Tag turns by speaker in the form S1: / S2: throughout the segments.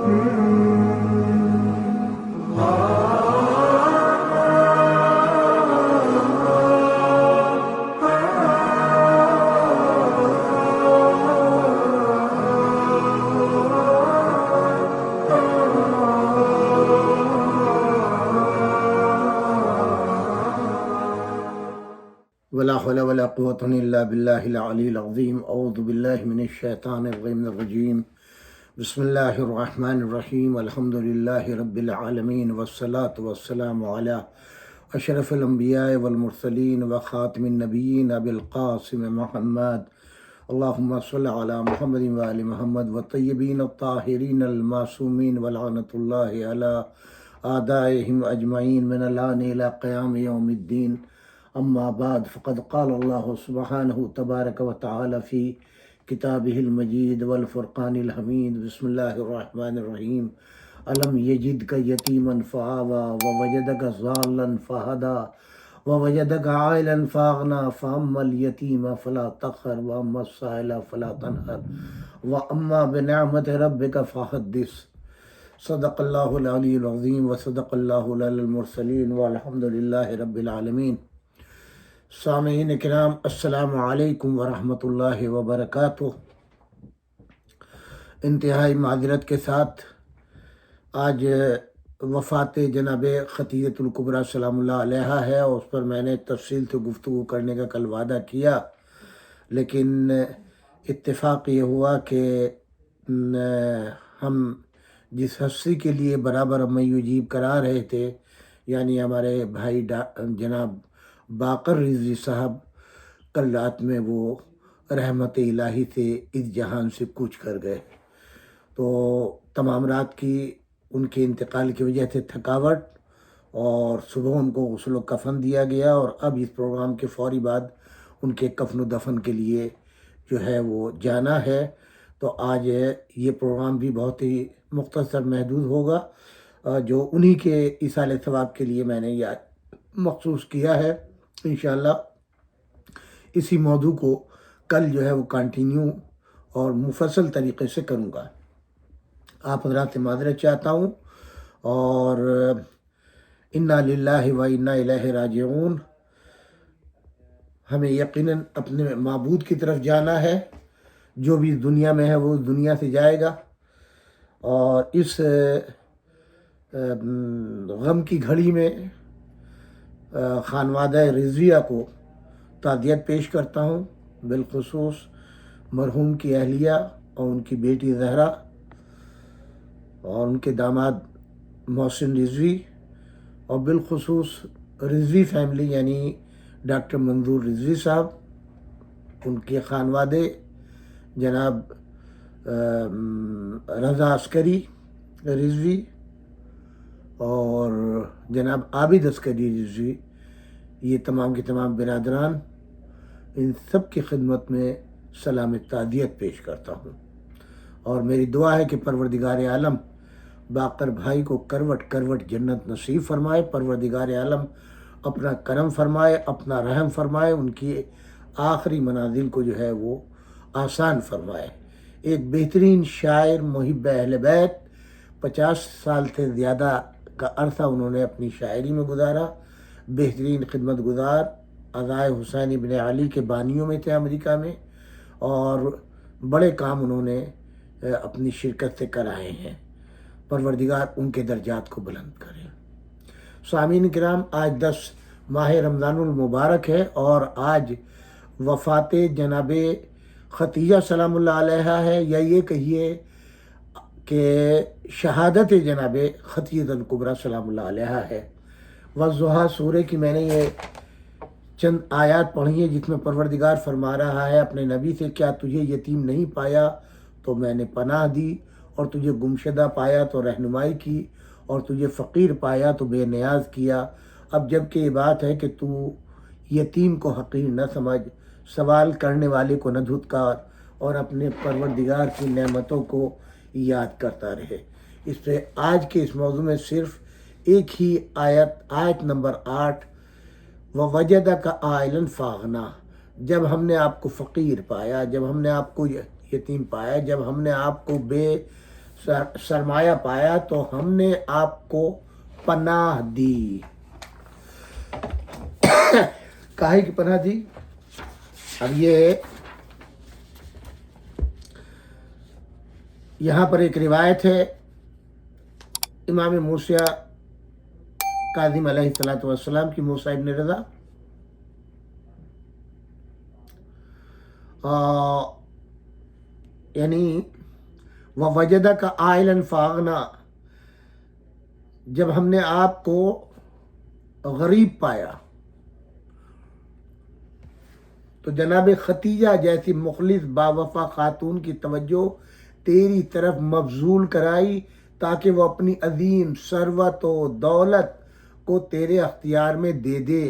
S1: ولا حول ولا قوة إلا بالله العلي العظيم. أعوذ بالله من الشيطان الرجيم. بسم الله الرحمن الرحيم. الحمد لله رب العالمين والصلاة والسلام على أشرف الأنبياء والمرسلين وخاتم النبيين أبي القاسم محمد. اللهم صل على محمد وآل محمد والطيبين الطاهرين المعصومين ولعنة الله على أعدائهم أجمعين من الآن إلى قيام يوم الدين. اما بعد فقد قال اللہ سبحانہ تبارک و تعالی فی کتابہ المجید والفرقان الحمید. بسم اللہ الرحمن الرحیم. الم یجدک یتیما فآوی ووجدک ضالا فہدی ووجدک عائلا فاغنی فاما الیتیم فلا تقہر واما السائل فلا تنہر واما بنعمت ربک فحدث. صدق اللہ العلی العظیم وصدق اللہ العلی المرسلین والحمد للہ رب العالمین. سامعین کرام، السلام علیکم ورحمۃ اللہ وبرکاتہ. انتہائی معذرت کے ساتھ آج وفات جناب ختیجۃ الکبریٰ سلام اللہ علیہا ہے، اور اس پر میں نے تفصیل سے گفتگو کرنے کا کل وعدہ کیا، لیکن اتفاق یہ ہوا کہ ہم جس ہستی کے لیے برابر میوجیب کرا رہے تھے، یعنی ہمارے بھائی جناب باقر رضوی صاحب، کل رات میں وہ رحمت الہی سے اس جہان سے کوچ کر گئے. تو تمام رات کی ان کے انتقال کی وجہ سے تھکاوٹ، اور صبح ان کو غسل و کفن دیا گیا، اور اب اس پروگرام کے فوری بعد ان کے کفن و دفن کے لیے جو ہے وہ جانا ہے. تو آج یہ پروگرام بھی بہت ہی مختصر محدود ہوگا، جو انہی کے ایصال ثواب کے لیے میں نے یہ مخصوص کیا ہے. انشاءاللہ اسی موضوع کو کل جو ہے وہ کنٹینیو اور مفصل طریقے سے کروں گا. آپ حضرات سے معذرت چاہتا ہوں، اور انا للہ و انا الیہ راجعون. ہمیں یقیناً اپنے معبود کی طرف جانا ہے. جو بھی دنیا میں ہے وہ دنیا سے جائے گا، اور اس غم کی گھڑی میں خانوادہ رضویہ کو تعزیت پیش کرتا ہوں، بالخصوص مرحوم کی اہلیہ اور ان کی بیٹی زہرا اور ان کے داماد محسن رضوی، اور بالخصوص رضوی فیملی یعنی ڈاکٹر منظور رضوی صاحب، ان کے خانوادے جناب رضا عسکری رضوی اور جناب عابد عسکری رضوی، یہ تمام کے تمام برادران، ان سب کی خدمت میں سلام تعزیت پیش کرتا ہوں. اور میری دعا ہے کہ پروردگار عالم باقر بھائی کو کروٹ کروٹ جنت نصیب فرمائے. پروردگار عالم اپنا کرم فرمائے، اپنا رحم فرمائے، ان کی آخری منازل کو جو ہے وہ آسان فرمائے. ایک بہترین شاعر، محب اہل بیت، 50 سال سے زیادہ کا عرصہ انہوں نے اپنی شاعری میں گزارا. بہترین خدمت گزار، عزائے حسین ابن علی کے بانیوں میں تھے امریکہ میں، اور بڑے کام انہوں نے اپنی شرکت سے کرائے ہیں. پروردگار ان کے درجات کو بلند کرے. سامعین کرام، آج 10 ماہ رمضان المبارک ہے، اور آج وفات جناب ختیجہ سلام اللہ علیہا ہے، یا یہ کہیے کہ شہادت جناب ختیجۃ الکبریٰ سلام اللہ علیہا ہے. والضحیٰ سورہ کی میں نے یہ چند آیات پڑھی ہیں، جس میں پروردگار فرما رہا ہے اپنے نبی سے، کیا تجھے یتیم نہیں پایا تو میں نے پناہ دی، اور تجھے گمشدہ پایا تو رہنمائی کی، اور تجھے فقیر پایا تو بے نیاز کیا. اب جب کہ یہ بات ہے کہ تو یتیم کو حقیر نہ سمجھ، سوال کرنے والے کو نہ دھتکار، اور اپنے پروردگار کی نعمتوں کو یاد کرتا رہے. اس پہ آج کے اس موضوع میں صرف ایک ہی آیت نمبر 8، وَوَجَدَكَ عَائِلًا فَأَغْنَىٰ. جب ہم نے آپ کو فقیر پایا، جب ہم نے آپ کو یتیم پایا، جب ہم نے آپ کو بے سرمایہ پایا تو ہم نے آپ کو پناہ دی. کاہے کی پناہ دی؟ اب یہ یہاں پر ایک روایت ہے امام موسیٰ کاظم علیہ السلام کی، موسیٰ ابن رضا، یعنی وَوَجَدَكَ عَائِلًا فَأَغْنَىٰ، جب ہم نے آپ کو غریب پایا تو جناب ختیجہ جیسی مخلص باوفا خاتون کی توجہ تیری طرف مبذول کرائی تاکہ وہ اپنی عظیم ثروت و دولت کو تیرے اختیار میں دے دے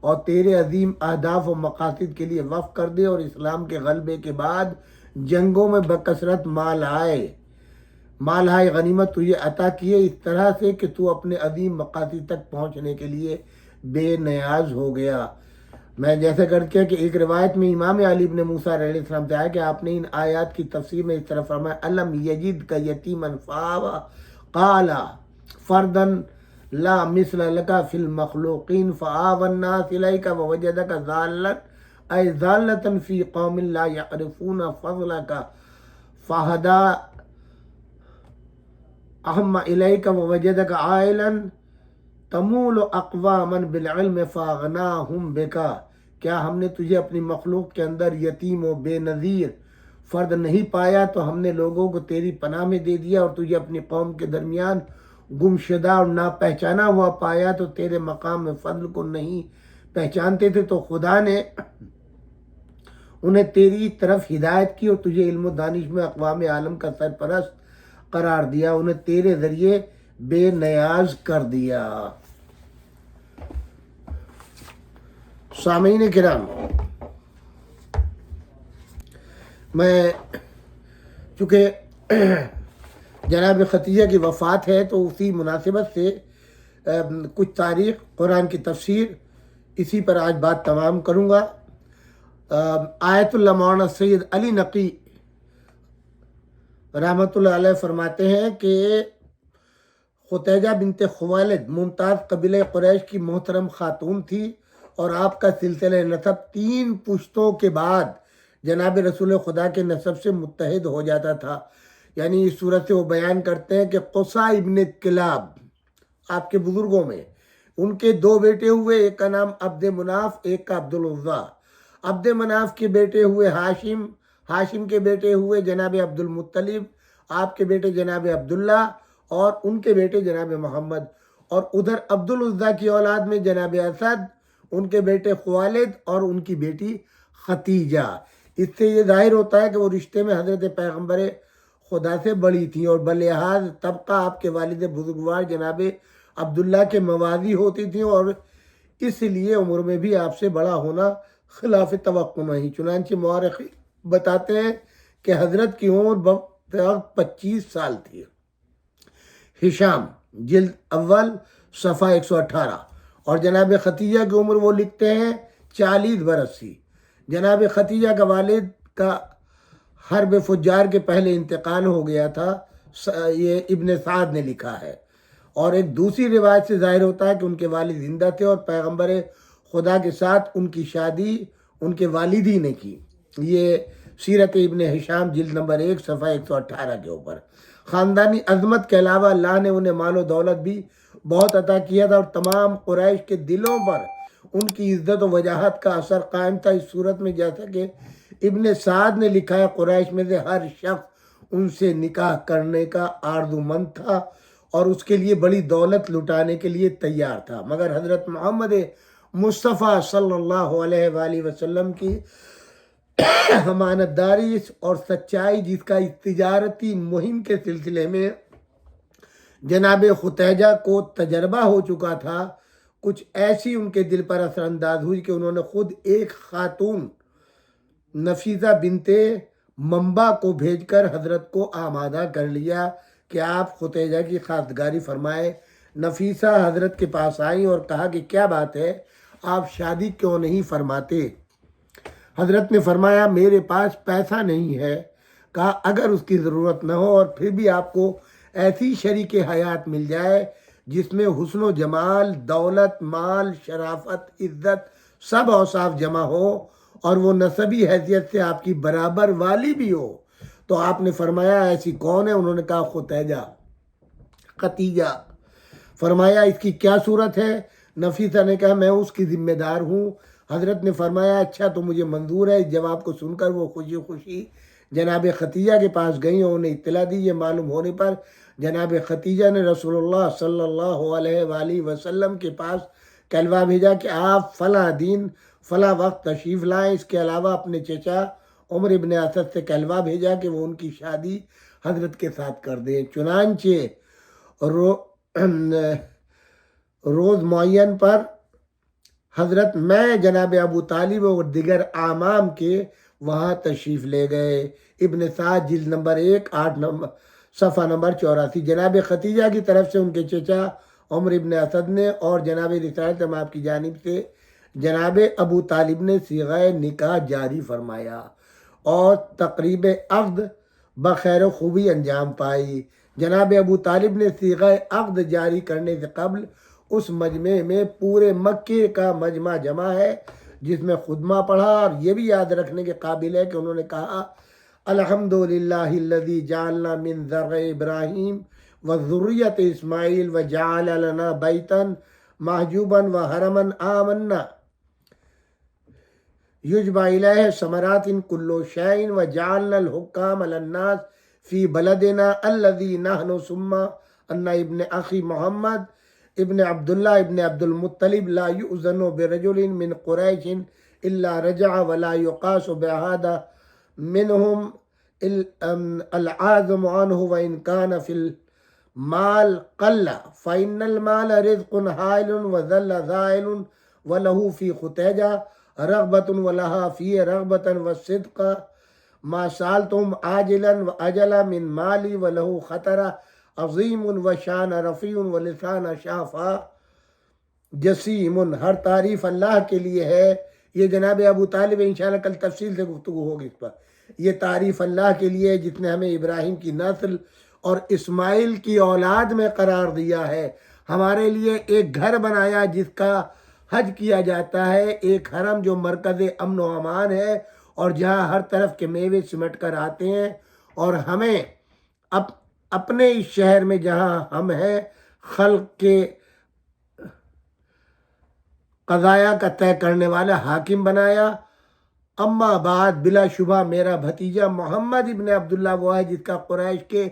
S1: اور تیرے عظیم اہداف و مقاصد کے لیے وقف کر دے، اور اسلام کے غلبے کے بعد جنگوں میں بکثرت مال آئے غنیمت تجھے عطا کیے، اس طرح سے کہ تو اپنے عظیم مقاصد تک پہنچنے کے لیے بے نیاز ہو گیا. میں جیسے کر کے کہ ایک روایت میں امام علی بن موسیٰ علیہ السلام سے آیا کہ آپ نے ان آیات کی تفسیر میں اس طرح فرمایا: الم یجد کا یتیما فآویٰ قال فردا لا مثل لک فی المخلوقین فآوی الناس الیک ووجدک ضالا ای ضالۃ فی قوم لا یعرفون فضلک فہدی اہم الیک ووجدک عائلا تمول اقواما بالعلم فاغناہم بکا. کیا ہم نے تجھے اپنی مخلوق کے اندر یتیم و بے نظیر فرد نہیں پایا تو ہم نے لوگوں کو تیری پناہ میں دے دیا، اور تجھے اپنی قوم کے درمیان گمشدہ اور ناپہچانا ہوا پایا تو تیرے مقام میں فضل کو نہیں پہچانتے تھے، تو خدا نے انہیں تیری طرف ہدایت کی اور تجھے علم و دانش میں اقوام عالم کا سرپرست قرار دیا، انہیں تیرے ذریعے بے نیاز کر دیا. سامعین کرام، میں چونکہ جناب ختیجہ کی وفات ہے تو اسی مناسبت سے کچھ تاریخ قرآن کی تفسیر اسی پر آج بات تمام کروں گا. آیت اللہ مولانا سید علی نقی رحمۃ اللہ علیہ فرماتے ہیں کہ ختیجہ بنت خویلد ممتاز قبیلہ قریش کی محترم خاتون تھی، اور آپ کا سلسلہ نسب 3 پشتوں کے بعد جناب رسول خدا کے نسب سے متحد ہو جاتا تھا. یعنی اس صورت سے وہ بیان کرتے ہیں کہ قصا ابن کلاب آپ کے بزرگوں میں ان کے 2 بیٹے ہوئے، ایک کا نام عبد مناف، ایک کا عبد العزیٰ. عبد مناف کے بیٹے ہوئے ہاشم، ہاشم کے بیٹے ہوئے جناب عبد المطلب، آپ کے بیٹے جناب عبداللہ اور ان کے بیٹے جناب محمد. اور ادھر عبد العزیٰ کی اولاد میں جناب اسد، ان کے بیٹے خوالد اور ان کی بیٹی ختیجہ. اس سے یہ ظاہر ہوتا ہے کہ وہ رشتے میں حضرت پیغمبر خدا سے بڑی تھیں، اور بلحاظ طبقہ آپ کے والد بزرگوار جناب عبداللہ کے موازی ہوتی تھیں، اور اس لیے عمر میں بھی آپ سے بڑا ہونا خلاف توقع نہیں. چنانچہ مورخین بتاتے ہیں کہ حضرت کی عمر 25 سال تھی. ہشام جلد اول صفحہ 118. اور جناب ختیجہ کی عمر وہ لکھتے ہیں 40 برس تھی. جناب ختیجہ کا والد کا حرب فجار کے پہلے انتقال ہو گیا تھا، یہ ابن سعد نے لکھا ہے. اور ایک دوسری روایت سے ظاہر ہوتا ہے کہ ان کے والد زندہ تھے اور پیغمبر خدا کے ساتھ ان کی شادی ان کے والدی نے کی. یہ سیرت ابن ہشام جلد نمبر 1 صفحہ 118 کے اوپر. خاندانی عظمت کے علاوہ اللہ نے انہیں مال و دولت بھی بہت عطا کیا تھا، اور تمام قریش کے دلوں پر ان کی عزت و وجاہت کا اثر قائم تھا. اس صورت میں جیسا کہ ابن سعد نے لکھا ہے، قریش میں سے ہر شخص ان سے نکاح کرنے کا آرزومند تھا اور اس کے لیے بڑی دولت لٹانے کے لیے تیار تھا، مگر حضرت محمد مصطفیٰ صلی اللہ علیہ وآلہ وسلم کی امانت داری اور سچائی، جس کا اس تجارتی مہم کے سلسلے میں جناب ختیجہ کو تجربہ ہو چکا تھا، کچھ ایسی ان کے دل پر اثر انداز ہوئی کہ انہوں نے خود ایک خاتون نفیسہ بنت منبع کو بھیج کر حضرت کو آمادہ کر لیا کہ آپ ختیجہ کی خواستگاری فرمائے. نفیسہ حضرت کے پاس آئیں اور کہا کہ کیا بات ہے، آپ شادی کیوں نہیں فرماتے؟ حضرت نے فرمایا، میرے پاس پیسہ نہیں ہے کہا اگر اس کی ضرورت نہ ہو اور پھر بھی آپ کو ایسی شریک حیات مل جائے جس میں حسن و جمال، دولت، مال، شرافت، عزت سب اوصاف جمع ہو اور وہ نسبی حیثیت سے آپ کی برابر والی بھی ہو، تو آپ نے فرمایا ایسی کون ہے؟ انہوں نے کہا ختیجہ۔ فرمایا اس کی کیا صورت ہے؟ نفیسہ نے کہا میں اس کی ذمہ دار ہوں۔ حضرت نے فرمایا اچھا تو مجھے منظور ہے۔ اس جواب کو سن کر وہ خوشی خوشی جناب ختیجہ کے پاس گئیں اور انہیں اطلاع دی۔ یہ معلوم ہونے پر جناب ختیجہ نے رسول اللہ صلی اللہ علیہ وآلہ وسلم کے پاس کلوہ بھیجا کہ آپ فلاں دن فلاں وقت تشریف لائیں۔ اس کے علاوہ اپنے چچا عمر ابن اسد سے کلوہ بھیجا کہ وہ ان کی شادی حضرت کے ساتھ کر دیں۔ چنانچہ روز معین پر حضرت میں جناب ابو طالب اور دیگر اعمام کے وہاں تشریف لے گئے۔ ابن سعد جلد نمبر 1 صفحہ نمبر 84۔ جناب ختیجہ کی طرف سے ان کے چچا عمر ابن اسد نے اور جناب رسالت امام کی جانب سے جناب ابو طالب نے صیغہ نکاح جاری فرمایا اور تقریب عقد بخیر و خوبی انجام پائی۔ جناب ابو طالب نے صیغہ عقد جاری کرنے سے قبل اس مجمع میں پورے مکے کا مجمع جمع ہے جس میں خطبہ پڑھا، اور یہ بھی یاد رکھنے کے قابل ہے کہ انہوں نے کہا الحمدللہ الذی جعلنا من ذرع ابراہیم وذریۃ اسماعیل وجعل لنا بیتا محجوبا وحرما آمنا یجبى الیہ ثمرات کل شیء وجعلنا الحکام علی الناس فی بلدنا الذی نحن ثم ان ابن اخی محمد ابن عبداللہ ابن عبد المطلب لا یؤذن برجل من قریش الا رجع ولا یقاس بهذا منهم العازم عنه وإن كان في المال قل فإن المال رزق هائل وذل ذائل وله في ختيجة رغبة ولها فيه رغبة والصدق ما سألتم عاجلا وأجلا من مالي وله خطر عظیم وشان رفیع ولسان شافا جسیم۔ ہر تعریف اللہ کے لیے ہے۔ یہ جناب ابو طالب انشاءاللہ کل تفصیل سے گفتگو ہوگی اس پر۔ یہ تعریف اللہ کے لیے جس نے ہمیں ابراہیم کی نسل اور اسماعیل کی اولاد میں قرار دیا ہے، ہمارے لیے ایک گھر بنایا جس کا حج کیا جاتا ہے، ایک حرم جو مرکز امن و امان ہے اور جہاں ہر طرف کے میوے سمٹ کر آتے ہیں، اور ہمیں اپنے اس شہر میں جہاں ہم ہیں خلق کے قضایا کا طے کرنے والا حاکم بنایا۔ اما بعد بلا شبہ میرا بھتیجا محمد ابن عبداللہ وہ ہے جس کا قریش کے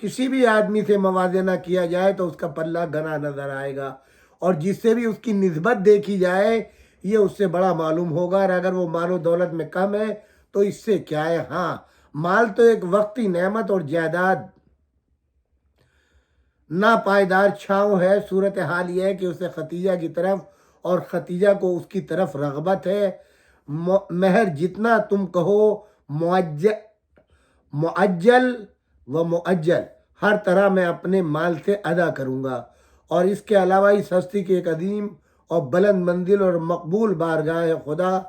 S1: کسی بھی آدمی سے موازنہ کیا جائے تو اس کا پلہ گنا نظر آئے گا، اور جس سے بھی اس کی نسبت دیکھی جائے یہ اس سے بڑا معلوم ہوگا، اور اگر وہ مال و دولت میں کم ہے تو اس سے کیا ہے۔ ہاں مال تو ایک وقتی نعمت اور جائیداد ناپائیدار چھاؤں ہے۔ صورتحال یہ ہے کہ اسے ختیجہ کی طرف اور ختیجہ کو اس کی طرف رغبت ہے۔ مہر جتنا تم کہو معجل و مؤجل ہر طرح میں اپنے مال سے ادا کروں گا، اور اس کے علاوہ اس ہستی کے ایک عظیم اور بلند منزل اور مقبول بارگاہ خدا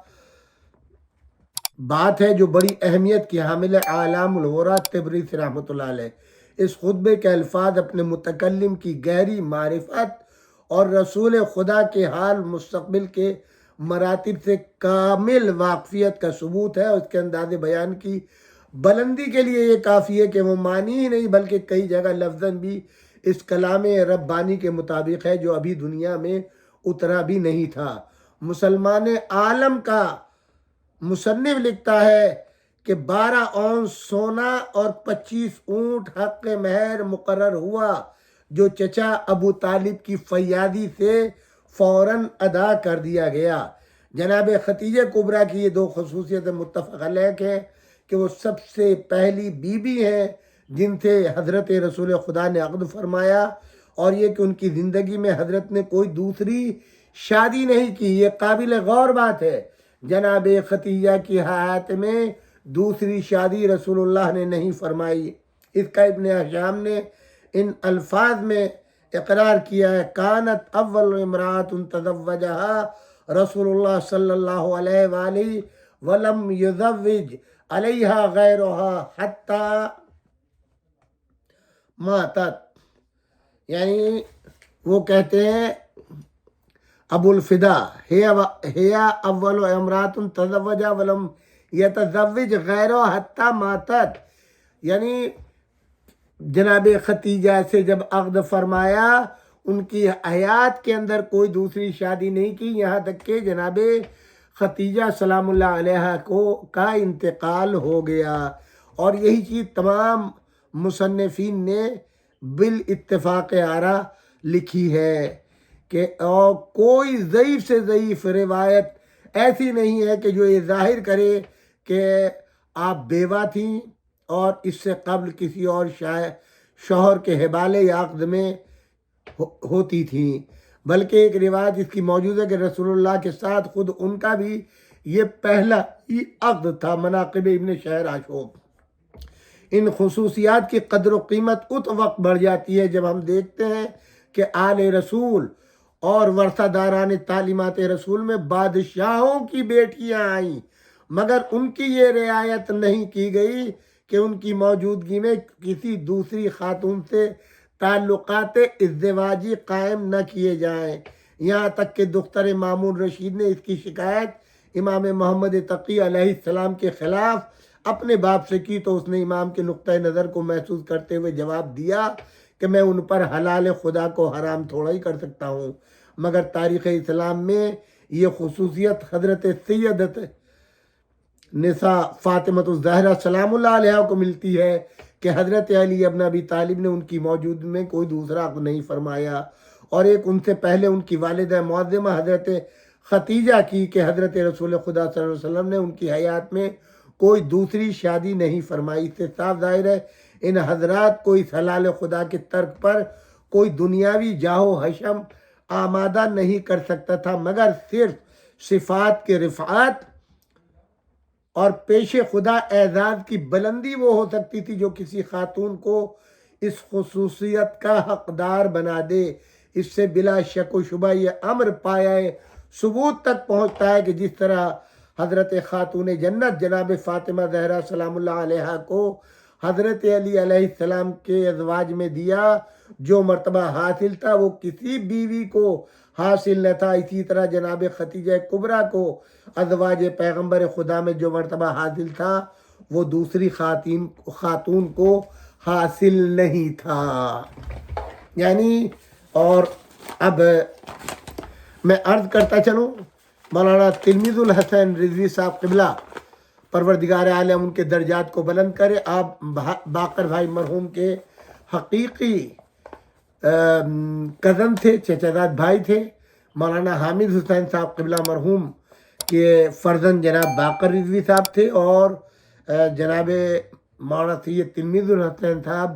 S1: بات ہے جو بڑی اہمیت کی حامل ہے۔ اعلام الورا تبریز رحمۃ اللہ علیہ اس خطبے کے الفاظ اپنے متکلم کی گہری معرفت اور رسول خدا کے حال مستقبل کے مراتب سے کامل واقفیت کا ثبوت ہے، اور اس کے انداز بیان کی بلندی کے لیے یہ کافی ہے کہ وہ معنی ہی نہیں بلکہ کئی جگہ لفظاً بھی اس کلام ربانی کے مطابق ہے جو ابھی دنیا میں اترا بھی نہیں تھا۔ مسلمان عالم کا مصنف لکھتا ہے کہ 12 اونس سونا اور 25 اونٹ حق مہر مقرر ہوا جو چچا ابو طالب کی فیاضی سے فوراً ادا کر دیا گیا۔ جناب ختیجہ کبریٰ کی یہ دو خصوصیتیں متفق علیہ ہیں کہ وہ سب سے پہلی بیوی ہیں جن سے حضرت رسول خدا نے عقد فرمایا، اور یہ کہ ان کی زندگی میں حضرت نے کوئی دوسری شادی نہیں کی۔ یہ قابل غور بات ہے، جناب ختیجہ کی حیات میں دوسری شادی رسول اللہ نے نہیں فرمائی۔ اس کا ابن حشام نے ان الفاظ میں اقرار کیا ہے، کانت اول امرات تزوجها رسول اللہ صلی اللہ علیہ وآلہ ولم یزوج علیہا غیرہا حتی ماتت، یعنی وہ کہتے ہیں ابو الفدا ہیا اول امرات تزوجا ولم یتزوج غیرہ حتی ماتت، یعنی جناب ختیجہ سے جب عقد فرمایا ان کی حیات کے اندر کوئی دوسری شادی نہیں کی، یہاں تک کہ جناب ختیجہ سلام اللہ علیہ کا انتقال ہو گیا۔ اور یہی چیز تمام مصنفین نے بالاتفاق آرا لکھی ہے کہ اور کوئی ضعیف سے ضعیف روایت ایسی نہیں ہے کہ جو یہ ظاہر کرے کہ آپ بیوہ تھیں اور اس سے قبل کسی اور شوہر کے حوالے یا عقد میں ہوتی تھیں، بلکہ ایک روایت اس کی موجود ہے کہ رسول اللہ کے ساتھ خود ان کا بھی یہ پہلا ہی عقد تھا۔ مناقب ابن شہر عاشوب، ان خصوصیات کی قدر و قیمت اس وقت بڑھ جاتی ہے جب ہم دیکھتے ہیں کہ آل رسول اور ورثہ داران تعلیمات رسول میں بادشاہوں کی بیٹیاں آئیں، مگر ان کی یہ رعایت نہیں کی گئی کہ ان کی موجودگی میں کسی دوسری خاتون سے تعلقات ازدواجی قائم نہ کیے جائیں، یہاں تک کہ دختر مامون رشید نے اس کی شکایت امام محمد تقی علیہ السلام کے خلاف اپنے باپ سے کی تو اس نے امام کے نقطۂ نظر کو محسوس کرتے ہوئے جواب دیا کہ میں ان پر حلال خدا کو حرام تھوڑا ہی کر سکتا ہوں، مگر تاریخ اسلام میں یہ خصوصیت حضرت سیدت نساء فاطمۃ الزہرا سلام اللہ علیہ کو ملتی ہے کہ حضرت علی ابن ابی طالب نے ان کی موجود میں کوئی دوسرا عقد نہیں فرمایا، اور ایک ان سے پہلے ان کی والدہ معظمہ حضرت ختیجہ کی کہ حضرت رسول خدا صلی اللہ علیہ وسلم نے ان کی حیات میں کوئی دوسری شادی نہیں فرمائی۔ اس سے صاف ظاہر ہے ان حضرات کو اس حلال خدا کے ترک پر کوئی دنیاوی جاہ و حشم آمادہ نہیں کر سکتا تھا، مگر صرف صفات کے رفعت اور پیش خدا اعزاز کی بلندی وہ ہو سکتی تھی جو کسی خاتون کو اس خصوصیت کا حقدار بنا دے۔ اس سے بلا شک و شبہ یہ امر پایہ ثبوت تک پہنچتا ہے کہ جس طرح حضرت خاتون جنت جناب فاطمہ زہرا سلام اللہ علیہ کو حضرت علی علیہ السلام کے ازواج میں دیا جو مرتبہ حاصل تھا وہ کسی بیوی کو حاصل نہ تھا، اسی طرح جناب ختیجہ کبریٰ کو ازواج پیغمبر خدا میں جو مرتبہ حاصل تھا وہ دوسری خاتون کو حاصل نہیں تھا۔ یعنی اور اب میں عرض کرتا چلوں، مولانا تلمیذ الحسن رضوی صاحب قبلہ پروردگار عالم ان کے درجات کو بلند کرے، آپ باقر بھائی مرحوم کے حقیقی کزن تھے، چچا زاد بھائی تھے۔ مولانا حامد حسین صاحب قبلہ مرحوم کے فرزند جناب باقر رضوی صاحب تھے، اور جناب مولانا سید تلمیذ الحسین صاحب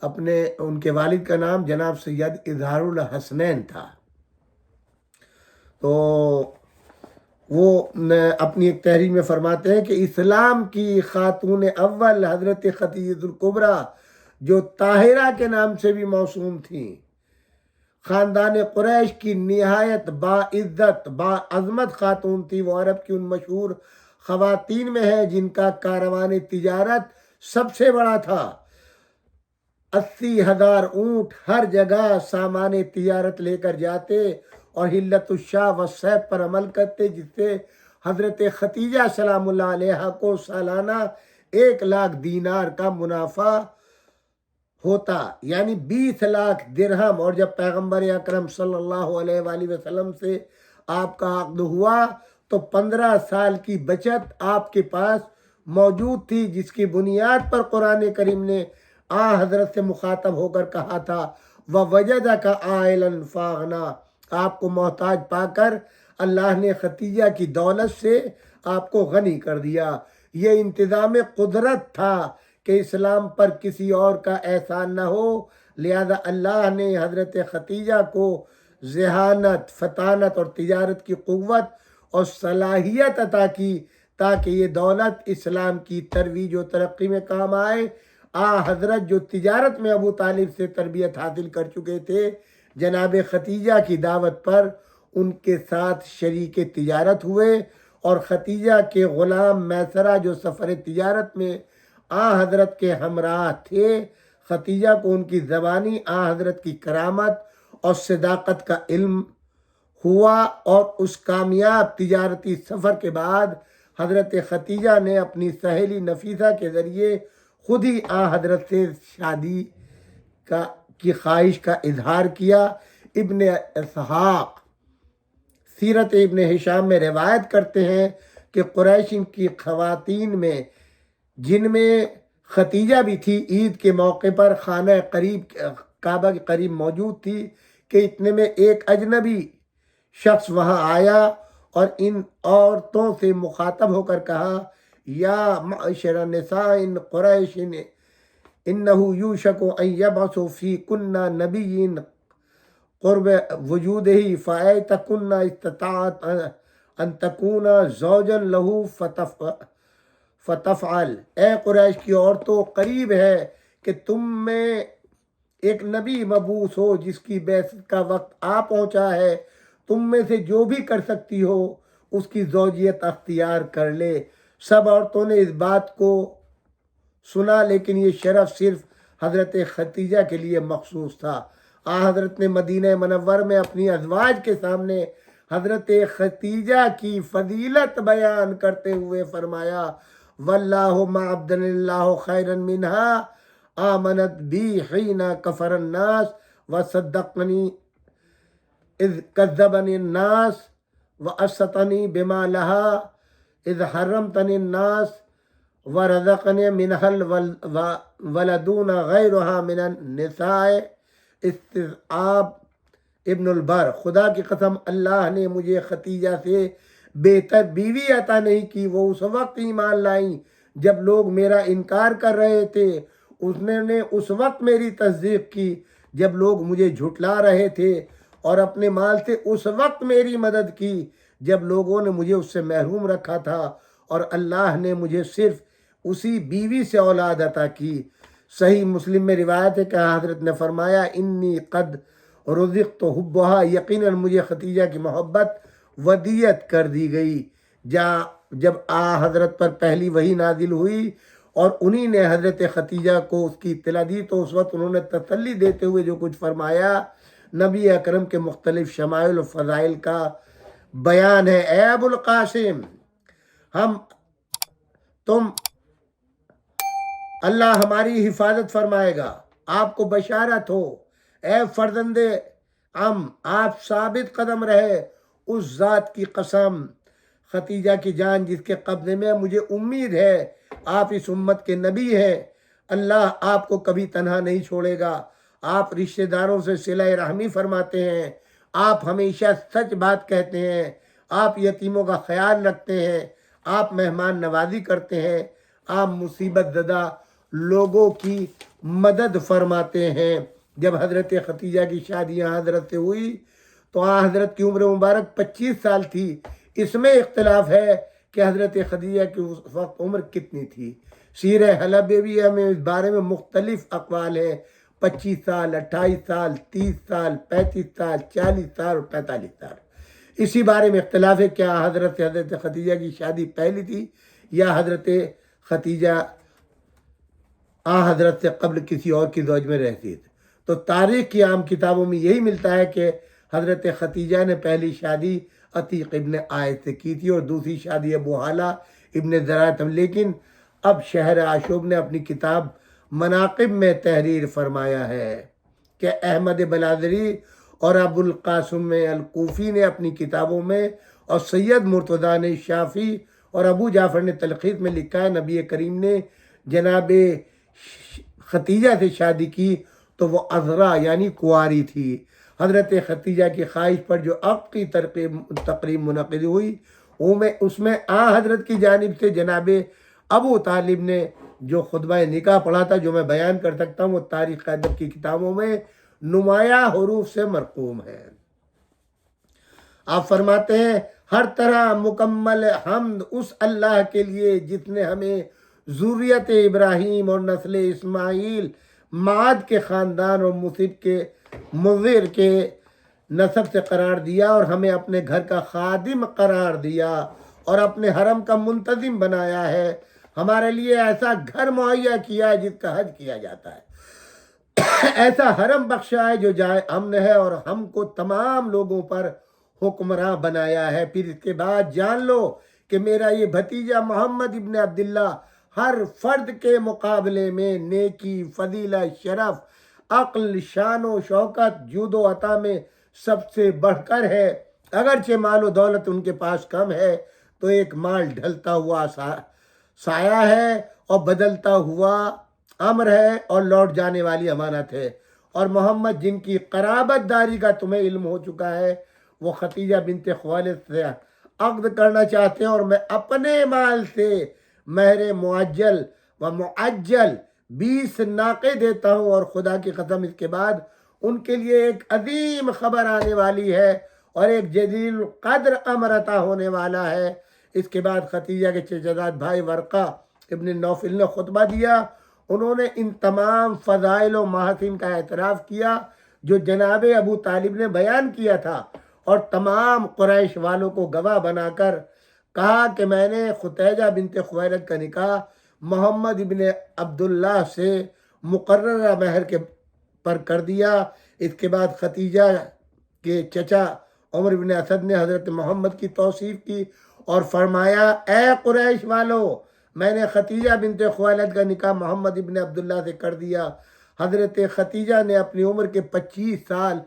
S1: اپنے ان کے والد کا نام جناب سید اظہار الحسنین تھا۔ تو وہ اپنی ایک تحریر میں فرماتے ہیں کہ اسلام کی خاتون اول حضرت ختیجہ الکبریٰ جو طاہرہ کے نام سے بھی موسوم تھیں، خاندان قریش کی نہایت باعزت باعظمت خاتون تھی، وہ عرب کی ان مشہور خواتین میں ہے جن کا کاروان تجارت سب سے بڑا تھا۔ 80,000 اونٹ ہر جگہ سامان تجارت لے کر جاتے اور حلت الشاہ و سیب پر عمل کرتے، جس سے حضرت ختیجہ سلام اللہ علیہ کو سالانہ 1 لاکھ دینار کا منافع ہوتا، یعنی 20 لاکھ درہم۔ اور جب پیغمبر اکرم صلی اللہ علیہ وآلہ وسلم سے آپ کا عقد ہوا تو 15 سال کی بچت آپ کے پاس موجود تھی، جس کی بنیاد پر قرآن کریم نے حضرت سے مخاطب ہو کر کہا تھا وَوَجَدَكَ عَائِلًا فَأَغْنَىٰ، آپ کو محتاج پا کر اللہ نے ختیجہ کی دولت سے آپ کو غنی کر دیا۔ یہ انتظام قدرت تھا کہ اسلام پر کسی اور کا احسان نہ ہو، لہذا اللہ نے حضرت ختیجہ کو ذہانت، فطانت اور تجارت کی قوت اور صلاحیت عطا کی تاکہ یہ دولت اسلام کی ترویج و ترقی میں کام آئے۔ حضرت جو تجارت میں ابو طالب سے تربیت حاصل کر چکے تھے، جناب ختیجہ کی دعوت پر ان کے ساتھ شریک تجارت ہوئے اور ختیجہ کے غلام میسرہ جو سفر تجارت میں حضرت کے ہمراہ تھے، ختیجہ کو ان کی زبانی حضرت کی کرامت اور صداقت کا علم ہوا، اور اس کامیاب تجارتی سفر کے بعد حضرت ختیجہ نے اپنی سہیلی نفیسہ کے ذریعے خود ہی حضرت سے شادی کی خواہش کا اظہار کیا۔ ابن اسحاق سیرت ابن ہشام میں روایت کرتے ہیں کہ قریش کی خواتین میں، جن میں ختیجہ بھی تھی، عید کے موقع پر خانہ کعبہ کے قریب موجود تھی کہ اتنے میں ایک اجنبی شخص وہاں آیا اور ان عورتوں سے مخاطب ہو کر کہا، یا معشر نساء قریش انہ یوشک ان یبعث فی کنہ نبی قرب وجودہ فایتکن استطاعت ان تکون زوجا لہ فتفعل۔ اے قریش کی عورتوں، قریب ہے کہ تم میں ایک نبی مبعوث ہو جس کی بعثت کا وقت آ پہنچا ہے، تم میں سے جو بھی کر سکتی ہو اس کی زوجیت اختیار کر لے۔ سب عورتوں نے اس بات کو سنا، لیکن یہ شرف صرف حضرت ختیجہ کے لیے مخصوص تھا۔ حضرت نے مدینہ منور میں اپنی ازواج کے سامنے حضرت ختیجہ کی فضیلت بیان کرتے ہوئے فرمایا، واللہ ما عبدن اللہ خیرا منہا آمنت بی حین کفر الناس وصدقنی اذ کذبنی الناس واسطنی بما لہا اذ حرمتنی الناس ورزقنی منہا الولدون غیرہا من النساء۔ استذعاب ابن البر، خدا کی قسم اللہ نے مجھے ختیجہ سے بہتر بیوی عطا نہیں کی۔ وہ اس وقت ایمان لائیں جب لوگ میرا انکار کر رہے تھے، اس نے اس وقت میری تصدیق کی جب لوگ مجھے جھٹلا رہے تھے، اور اپنے مال سے اس وقت میری مدد کی جب لوگوں نے مجھے اس سے محروم رکھا تھا، اور اللہ نے مجھے صرف اسی بیوی سے اولاد عطا کی۔ صحیح مسلم میں روایت ہے کہ حضرت نے فرمایا، انی قد رزقت حبھا، یقیناً مجھے ختیجہ کی محبت ودیت کر دی گئی۔ جب حضرت پر پہلی وحی نازل ہوئی اور انہی نے حضرت ختیجہ کو اس کی اطلاع دی، تو اس وقت انہوں نے تسلی دیتے ہوئے جو کچھ فرمایا، نبی اکرم کے مختلف شمائل و فضائل کا بیان ہے۔ اے ابو القاسم، اللہ ہماری حفاظت فرمائے گا، آپ کو بشارت ہو۔ اے فرزند آپ ثابت قدم رہے، اس ذات کی قسم، ختیجہ کی جان جس کے قبضے میں مجھے امید ہے آپ اس امت کے نبی ہیں، اللہ آپ کو کبھی تنہا نہیں چھوڑے گا۔ آپ رشتہ داروں سے صلہ رحمی فرماتے ہیں، آپ ہمیشہ سچ بات کہتے ہیں، آپ یتیموں کا خیال رکھتے ہیں، آپ مہمان نوازی کرتے ہیں، آپ مصیبت زدہ لوگوں کی مدد فرماتے ہیں۔ جب حضرت ختیجہ کی شادی حضرت سے ہوئی تو حضرت کی عمر مبارک 25 سال تھی۔ اس میں اختلاف ہے کہ حضرت ختیجہ کی اس وقت عمر کتنی تھی۔ سیر حلبیہ میں اس بارے میں مختلف اقوال ہیں، 25 سال، 28 سال، 30 سال، 35 سال، 40 سال اور 45 سال۔ اسی بارے میں اختلاف ہے کیا حضرت ختیجہ کی شادی پہلی تھی یا حضرت ختیجہ حضرت سے قبل کسی اور کی زوج میں رہتی تھی۔ تو تاریخ کی عام کتابوں میں یہی ملتا ہے کہ حضرت ختیجہ نے پہلی شادی عتیق ابن عائد سے کی تھی اور دوسری شادی ابو حالہ ابن زرارۃ۔ لیکن اب شہر عاشوب نے اپنی کتاب مناقب میں تحریر فرمایا ہے کہ احمد بلادری اور ابو القاسم الکوفی نے اپنی کتابوں میں، اور سید مرتضیٰ نے شافی اور ابو جعفر نے تلخیص میں لکھا ہے، نبی کریم نے جناب ختیجہ سے شادی کی تو وہ عذرا یعنی کنواری تھی۔ حضرت ختیجہ کی خواہش پر جو عقد کی تقریب منعقد ہوئی، اس میں حضرت کی جانب سے جناب ابو طالب نے جو خطبہ نکاح پڑھا تھا، جو میں بیان کر سکتا ہوں، وہ تاریخ ادب کی کتابوں میں نمایاں حروف سے مرقوم ہے۔ آپ فرماتے ہیں، ہر طرح مکمل حمد اس اللہ کے لیے جس نے ہمیں ذریت ابراہیم اور نسل اسماعیل، معد کے خاندان اور مضر کے نسب سے قرار دیا اور ہمیں اپنے گھر کا خادم قرار دیا، اور اپنے حرم کا منتظم بنایا ہے، ہمارے لیے ایسا گھر مہیا کیا ہے جس کا حج کیا جاتا ہے، ایسا حرم بخشا ہے جو جائے امن ہے، اور ہم کو تمام لوگوں پر حکمراں بنایا ہے۔ پھر اس کے بعد جان لو کہ میرا یہ بھتیجا محمد ابن عبداللہ ہر فرد کے مقابلے میں نیکی، فضیلت، شرف، عقل، شان و شوکت، جود و عطا میں سب سے بڑھ کر ہے۔ اگرچہ مال و دولت ان کے پاس کم ہے تو ایک مال ڈھلتا ہوا سایہ ہے، اور بدلتا ہوا امر ہے، اور لوٹ جانے والی امانت ہے۔ اور محمد جن کی قرابت داری کا تمہیں علم ہو چکا ہے، وہ خدیجہ بنت خویلد سے عقد کرنا چاہتے ہیں، اور میں اپنے مال سے مہر معجل و معجل 20 ناقے دیتا ہوں، اور خدا کی قسم اس کے بعد ان کے لیے ایک عظیم خبر آنے والی ہے، اور ایک جلیل القدر امر عطا ہونے والا ہے۔ اس کے بعد خدیجہ کے چچا بھائی ورقہ ابن نوفل نے خطبہ دیا، انہوں نے ان تمام فضائل و محاسن کا اعتراف کیا جو جناب ابو طالب نے بیان کیا تھا، اور تمام قریش والوں کو گواہ بنا کر کہا کہ میں نے خدیجہ بنت خویلد کا نکاح محمد ابن عبداللہ سے مقررہ مہر کے پر کر دیا۔ اس کے بعد خدیجہ کے چچا عمر بن اسد نے حضرت محمد کی توصیف کی اور فرمایا، اے قریش والو، میں نے خدیجہ بنت خویلد کا نکاح محمد ابن عبداللہ سے کر دیا۔ حضرت خدیجہ نے اپنی عمر کے 25 سال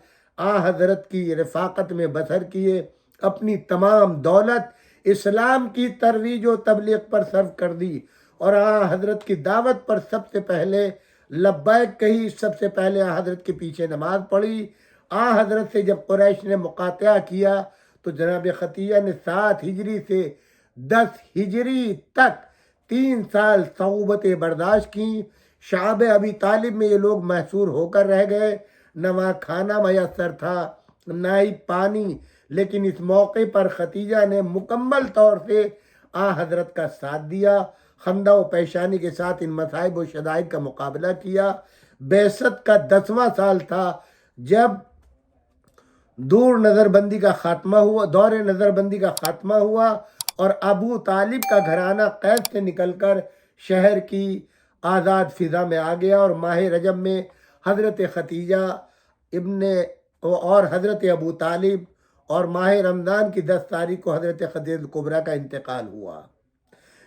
S1: حضرت کی رفاقت میں بسر کیے، اپنی تمام دولت اسلام کی ترویج و تبلیغ پر صرف کر دی، اور حضرت کی دعوت پر سب سے پہلے لبیک کہی، سب سے پہلے حضرت کے پیچھے نماز پڑھی۔ حضرت سے جب قریش نے مقاطعہ کیا تو جناب خدیجہ نے 7 ہجری سے 10 ہجری تک 3 سال صعوبتیں برداشت کی۔ شعب ابی طالب میں یہ لوگ محصور ہو کر رہ گئے، نہ وہاں کھانا میسر تھا نہ ہی پانی، لیکن اس موقع پر خدیجہ نے مکمل طور سے حضرت کا ساتھ دیا، خندہ و پیشانی کے ساتھ ان مصائب و شدائد کا مقابلہ کیا۔ بعثت کا 10واں سال تھا جب دور نظر بندی کا خاتمہ ہوا اور ابو طالب کا گھرانہ قید سے نکل کر شہر کی آزاد فضا میں آ گیا، اور ماہ رجب میں حضرت خدیجہ اور حضرت ابو طالب، اور ماہ رمضان کی 10 تاریخ کو حضرت خدیجہ کبریٰ کا انتقال ہوا۔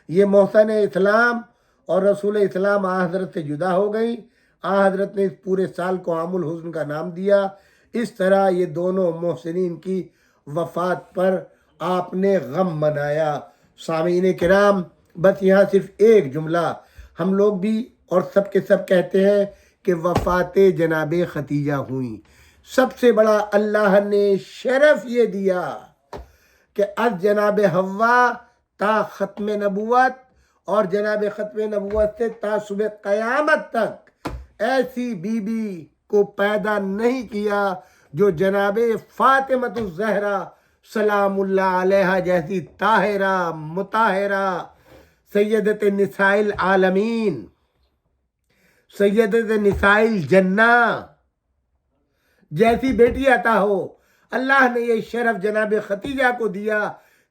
S1: یہ محسن اسلام اور رسول اسلام حضرت سے جدا ہو گئی۔ حضرت نے اس پورے سال کو عام الحزن کا نام دیا۔ اس طرح یہ دونوں محسنین کی وفات پر آپ نے غم منایا۔ سامعین کرام، بس یہاں صرف ایک جملہ ہم لوگ بھی اور سب کے سب کہتے ہیں کہ وفات جناب خدیجہ ہوئی۔ سب سے بڑا اللہ نے شرف یہ دیا کہ از جناب حوا تا ختم نبوت، اور جناب ختم نبوت سے تا صبح قیامت تک ایسی بی بی کو پیدا نہیں کیا جو جناب فاطمۃ الزہرا سلام اللہ علیہا جیسی طاہرہ مطہرہ سیدت نساء العالمین، سیدت نساء الجنہ جیسی بیٹی عطا ہو۔ اللہ نے یہ شرف جناب خدیجہ کو دیا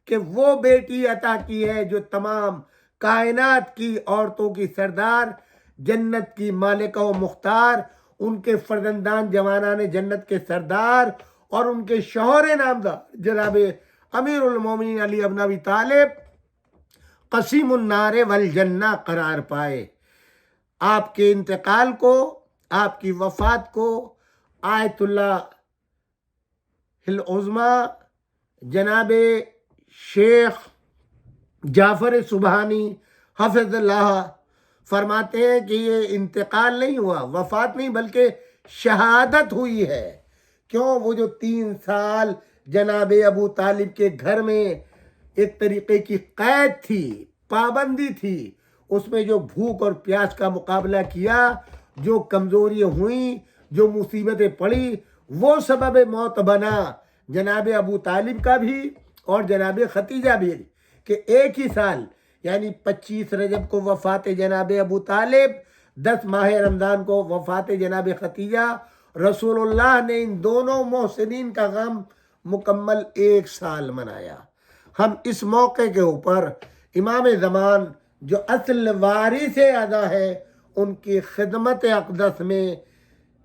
S1: کہ وہ بیٹی عطا کی ہے جو تمام کائنات کی عورتوں کی سردار، جنت کی مالکہ و مختار، ان کے فرزندان جوانان جنت کے سردار، اور ان کے شوہر نامزد جناب امیر المومنین علی ابن ابی طالب قسیم النار والجنہ قرار پائے۔ آپ کے انتقال کو، آپ کی وفات کو آیت اللہ العظمی جناب شیخ جعفر سبحانی حفظ اللہ فرماتے ہیں کہ یہ انتقال نہیں ہوا، وفات نہیں بلکہ شہادت ہوئی ہے۔ کیوں؟ وہ جو 3 سال جناب ابو طالب کے گھر میں ایک طریقے کی قید تھی، پابندی تھی، اس میں جو بھوک اور پیاس کا مقابلہ کیا، جو کمزوریاں ہوئیں، جو مصیبتیں پڑی، وہ سبب موت بنا جناب ابو طالب کا بھی اور جناب خدیجہ بھی، کہ ایک ہی سال یعنی 25 رجب کو وفات جناب ابو طالب، 10 ماہ رمضان کو وفات جناب خدیجہ۔ رسول اللہ نے ان دونوں محسنین کا غم مکمل 1 سال منایا۔ ہم اس موقع کے اوپر امام زمان جو اصل وارث اعلیٰ ہے ان کی خدمت اقدس میں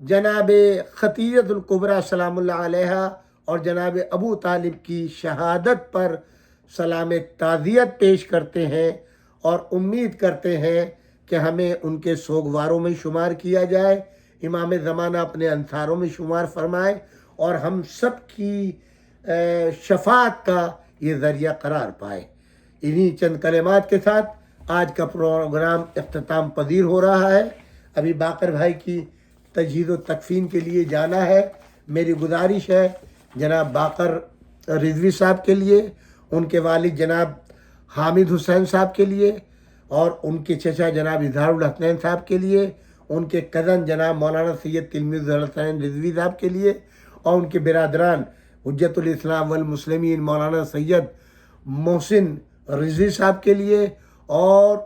S1: جناب خدیجۃ الکبریٰ سلام اللہ علیہا اور جناب ابو طالب کی شہادت پر سلام تعزیت پیش کرتے ہیں اور امید کرتے ہیں کہ ہمیں ان کے سوگواروں میں شمار کیا جائے، امام زمانہ اپنے انصاروں میں شمار فرمائے اور ہم سب کی شفاعت کا یہ ذریعہ قرار پائے۔ انہی چند کلمات کے ساتھ آج کا پروگرام اختتام پذیر ہو رہا ہے۔ ابھی باقر بھائی کی تجہیز و تکفین کے لیے جانا ہے۔ میری گزارش ہے جناب باقر رضوی صاحب کے لیے، ان کے والد جناب حامد حسین صاحب کے لیے اور ان کے چچا جناب اظہار الحسنین صاحب کے لیے، ان کے کزن جناب مولانا سید تلمیذ الحسین رضوی صاحب کے لیے اور ان کے برادران حجت الاسلام والمسلمین مولانا سید محسن رضوی صاحب کے لیے اور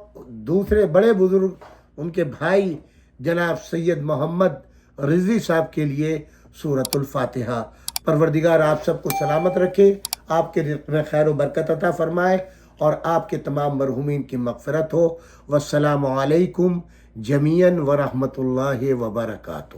S1: دوسرے بڑے بزرگ ان کے بھائی جناب سید محمد رضوی صاحب کے لیے سورۃ الفاتحہ۔ پروردگار آپ سب کو سلامت رکھے، آپ کے رزق میں خیر و برکت عطا فرمائے اور آپ کے تمام مرحومین کی مغفرت ہو۔ والسلام علیکم جمیعاً ورحمۃ اللہ وبرکاتہ۔